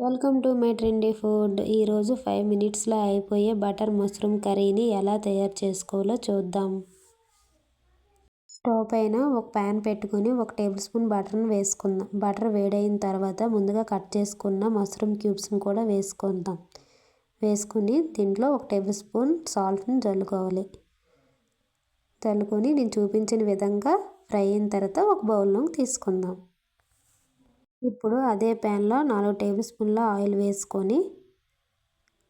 Welcome to my trendy food. ఈరోజు 5 మినిట్స్లో అయిపోయే బటర్ మష్రూమ్ కర్రీని ఎలా తయారు చేసుకోవాలో చూద్దాం. స్టవ్ పైన ఒక ప్యాన్ పెట్టుకొని 1 టేబుల్ స్పూన్ బటర్ని వేసుకుందాం. బటర్ వేడైన తర్వాత ముందుగా కట్ చేసుకున్న మష్రూమ్ క్యూబ్స్ని కూడా వేసుకుందాం. వేసుకుని దీంట్లో 1 టేబుల్ స్పూన్ సాల్ట్ని జల్లుకోవాలి. జల్లుకొని నేను చూపించిన విధంగా ఫ్రై అయిన తర్వాత ఒక బౌల్లోకి తీసుకుందాం. ఇప్పుడు అదే ప్యాన్లో 4 టేబుల్ స్పూన్ల ఆయిల్ వేసుకొని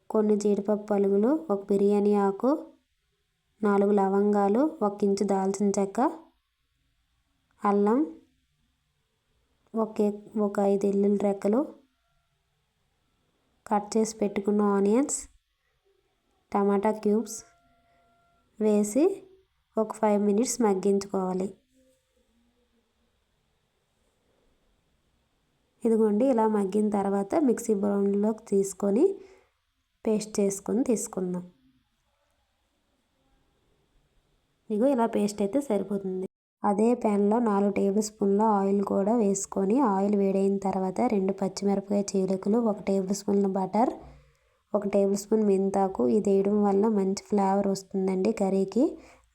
కొన్ని జీడిపప్పు పలుకులు, 1 బిర్యానీ ఆకు, 4 లవంగాలు, 1 ఇంచు దాల్చిన చెక్క, అల్లం, ఒక 5 వెల్లుల్లి రెక్కలు, కట్ చేసి పెట్టుకున్న ఆనియన్స్, టమాటా క్యూబ్స్ వేసి ఒక 5 మినిట్స్ మగ్గించుకోవాలి. ఇదిగోండి ఇలా మగ్గిన తర్వాత మిక్సీ బౌల్లోకి తీసుకొని పేస్ట్ చేసుకొని తీసుకుందాం. ఇదిగో ఇలా పేస్ట్ అయితే సరిపోతుంది. అదే ప్యాన్లో 4 టేబుల్ స్పూన్ల ఆయిల్ కూడా వేసుకొని ఆయిల్ వేడైన తర్వాత 2 పచ్చిమిరపకాయ చీలికలు, 1 table spoon butter, 1 table spoon మెంతాకు. ఇది వేయడం వల్ల మంచి ఫ్లేవర్ వస్తుందండి కర్రీకి.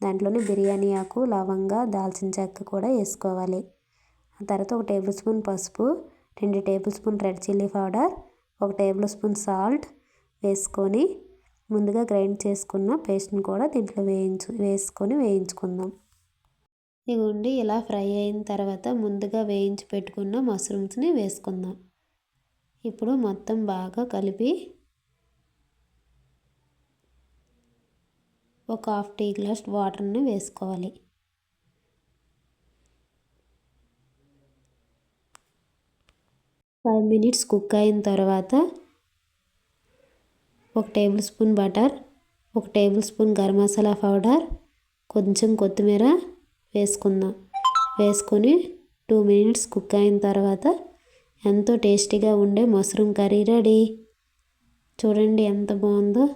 దాంట్లోనే బిర్యానీ ఆకు, లవంగా, దాల్చిన చెక్క కూడా వేసుకోవాలి. ఆ తర్వాత 1 టేబుల్ స్పూన్ పసుపు, 2 table spoon red chilli powder, 1 table spoon salt వేసుకొని ముందుగా గ్రైండ్ చేసుకున్న పేస్ట్ని కూడా దీంట్లో వేసుకొని వేయించుకుందాం. ఇదిగోండి ఇలా ఫ్రై అయిన తర్వాత ముందుగా వేయించి పెట్టుకున్న మష్రూమ్స్ని వేసుకుందాం. ఇప్పుడు మొత్తం బాగా కలిపి ఒక 1/2 టీ గ్లాస్ వాటర్ని వేసుకోవాలి. 5 మినిట్స్ కుక్ అయిన తర్వాత 1 table spoon butter, 1 table spoon garam masala powder, కొంచెం కొత్తిమీర వేసుకుందాం. వేసుకొని 2 మినిట్స్ కుక్ అయిన తర్వాత ఎంతో టేస్టీగా ఉండే మష్రూమ్ కర్రీ రెడీ. చూడండి ఎంత బాగుందో.